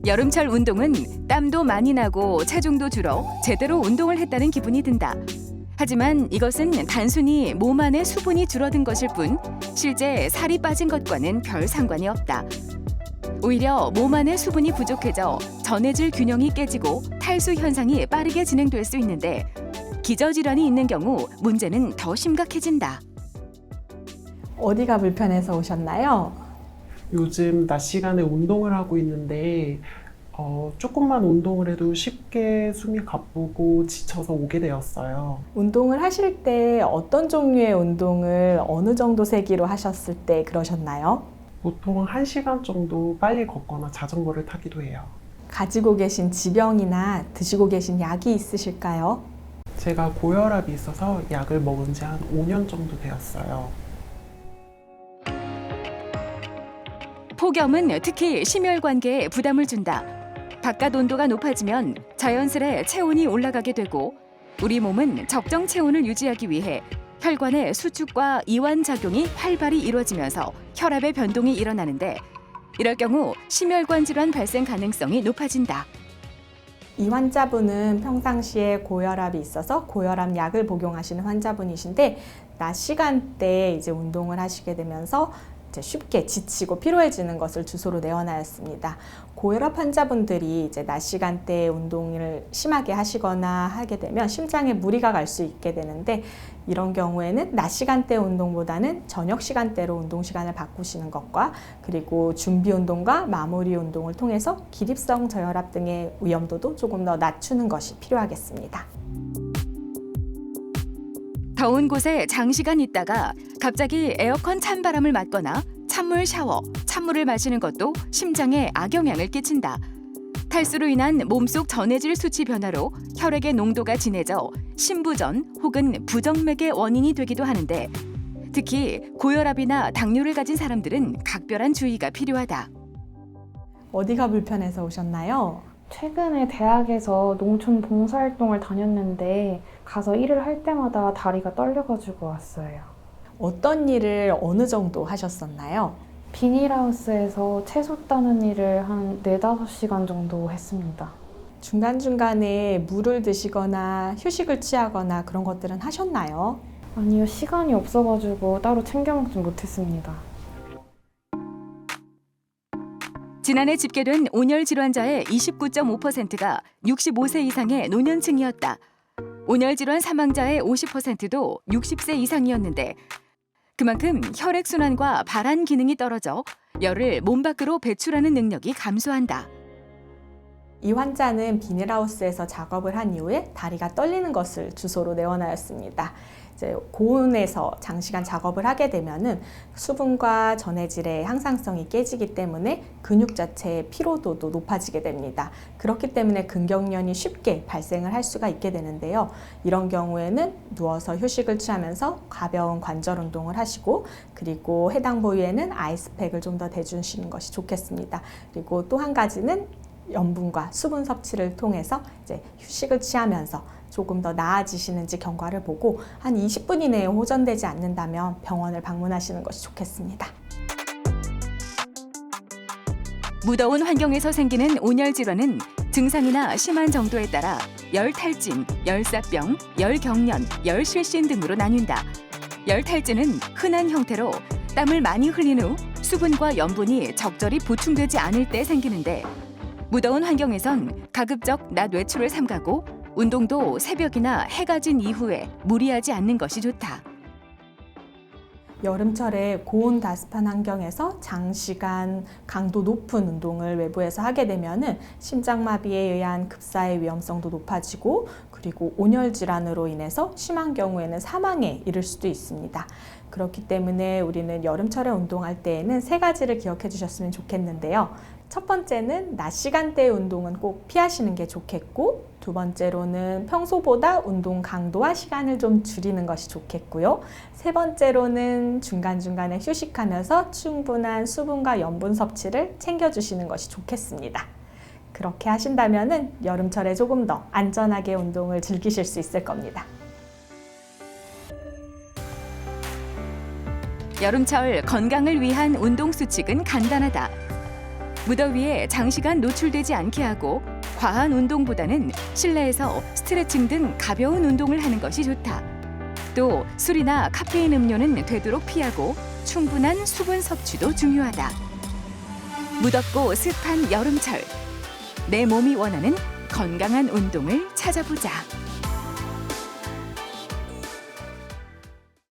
여름철 운동은 땀도 많이 나고 체중도 줄어 제대로 운동을 했다는 기분이 든다. 하지만 이것은 단순히 몸 안에 수분이 줄어든 것일 뿐 실제 살이 빠진 것과는 별 상관이 없다. 오히려 몸 안에 수분이 부족해져 전해질 균형이 깨지고 탈수 현상이 빠르게 진행될 수 있는데 기저질환이 있는 경우 문제는 더 심각해진다. 어디가 불편해서 오셨나요? 요즘 낮 시간에 운동을 하고 있는데 조금만 운동을 해도 쉽게 숨이 가쁘고 지쳐서 오게 되었어요. 운동을 하실 때 어떤 종류의 운동을 어느 정도 세기로 하셨을 때 그러셨나요? 보통 1시간 정도 빨리 걷거나 자전거를 타기도 해요. 가지고 계신 지병이나 드시고 계신 약이 있으실까요? 제가 고혈압이 있어서 약을 먹은 지 한 5년 정도 되었어요. 폭염은 특히 심혈관계에 부담을 준다. 바깥 온도가 높아지면 자연스레 체온이 올라가게 되고 우리 몸은 적정 체온을 유지하기 위해 혈관의 수축과 이완 작용이 활발히 이루어지면서 혈압의 변동이 일어나는데 이럴 경우 심혈관 질환 발생 가능성이 높아진다. 이 환자분은 평상시에 고혈압이 있어서 고혈압 약을 복용하시는 환자분이신데 낮 시간대에 이제 운동을 하시게 되면서 이제 쉽게 지치고 피로해지는 것을 주소로 내어놨습니다. 고혈압 환자분들이 이제 낮 시간대에 운동을 심하게 하시거나 하게 되면 심장에 무리가 갈 수 있게 되는데 이런 경우에는 낮 시간대 운동보다는 저녁 시간대로 운동 시간을 바꾸시는 것과 그리고 준비 운동과 마무리 운동을 통해서 기립성 저혈압 등의 위험도도 조금 더 낮추는 것이 필요하겠습니다. 더운 곳에 장시간 있다가 갑자기 에어컨 찬바람을 맞거나 찬물 샤워, 찬물을 마시는 것도 심장에 악영향을 끼친다. 탈수로 인한 몸속 전해질 수치 변화로 혈액의 농도가 진해져 심부전 혹은 부정맥의 원인이 되기도 하는데 특히 고혈압이나 당뇨를 가진 사람들은 각별한 주의가 필요하다. 어디가 불편해서 오셨나요? 최근에 대학에서 농촌 봉사활동을 다녔는데 가서 일을 할 때마다 다리가 떨려가지고 왔어요. 어떤 일을 어느 정도 하셨었나요? 비닐하우스에서 채소 따는 일을 한 4-5시간 정도 했습니다. 중간중간에 물을 드시거나 휴식을 취하거나 그런 것들은 하셨나요? 아니요, 시간이 없어가지고 따로 챙겨 먹지 못했습니다. 지난해 집계된 온열 질환자의 29.5%가 65세 이상의 노년층이었다. 온열 질환 사망자의 50%도 60세 이상이었는데 그만큼 혈액순환과 발한 기능이 떨어져 열을 몸 밖으로 배출하는 능력이 감소한다. 이 환자는 비닐하우스에서 작업을 한 이후에 다리가 떨리는 것을 주소로 내어놨습니다. 이제 고온에서 장시간 작업을 하게 되면은 수분과 전해질의 항상성이 깨지기 때문에 근육 자체의 피로도도 높아지게 됩니다. 그렇기 때문에 근경련이 쉽게 발생을 할 수가 있게 되는데요. 이런 경우에는 누워서 휴식을 취하면서 가벼운 관절 운동을 하시고 그리고 해당 부위에는 아이스팩을 좀 더 대주시는 것이 좋겠습니다. 그리고 또 한 가지는 염분과 수분 섭취를 통해서 이제 휴식을 취하면서 조금 더 나아지시는지 경과를 보고 한 20분 이내에 호전되지 않는다면 병원을 방문하시는 것이 좋겠습니다. 무더운 환경에서 생기는 온열 질환은 증상이나 심한 정도에 따라 열탈진, 열사병, 열경련, 열실신 등으로 나뉜다. 열탈진은 흔한 형태로 땀을 많이 흘린 후 수분과 염분이 적절히 보충되지 않을 때 생기는데 무더운 환경에선 가급적 낮 외출을 삼가고 운동도 새벽이나 해가 진 이후에 무리하지 않는 것이 좋다. 여름철에 고온 다습한 환경에서 장시간 강도 높은 운동을 외부에서 하게 되면은 심장마비에 의한 급사의 위험성도 높아지고 그리고 온열 질환으로 인해서 심한 경우에는 사망에 이를 수도 있습니다. 그렇기 때문에 우리는 여름철에 운동할 때에는 3가지를 기억해 주셨으면 좋겠는데요. 첫 번째는 낮 시간대의 운동은 꼭 피하시는 게 좋겠고 두 번째로는 평소보다 운동 강도와 시간을 좀 줄이는 것이 좋겠고요. 세 번째로는 중간중간에 휴식하면서 충분한 수분과 염분 섭취를 챙겨주시는 것이 좋겠습니다. 그렇게 하신다면 여름철에 조금 더 안전하게 운동을 즐기실 수 있을 겁니다. 여름철 건강을 위한 운동 수칙은 간단하다. 무더위에 장시간 노출되지 않게 하고 과한 운동보다는 실내에서 스트레칭 등 가벼운 운동을 하는 것이 좋다. 또 술이나 카페인 음료는 되도록 피하고 충분한 수분 섭취도 중요하다. 무덥고 습한 여름철, 내 몸이 원하는 건강한 운동을 찾아보자.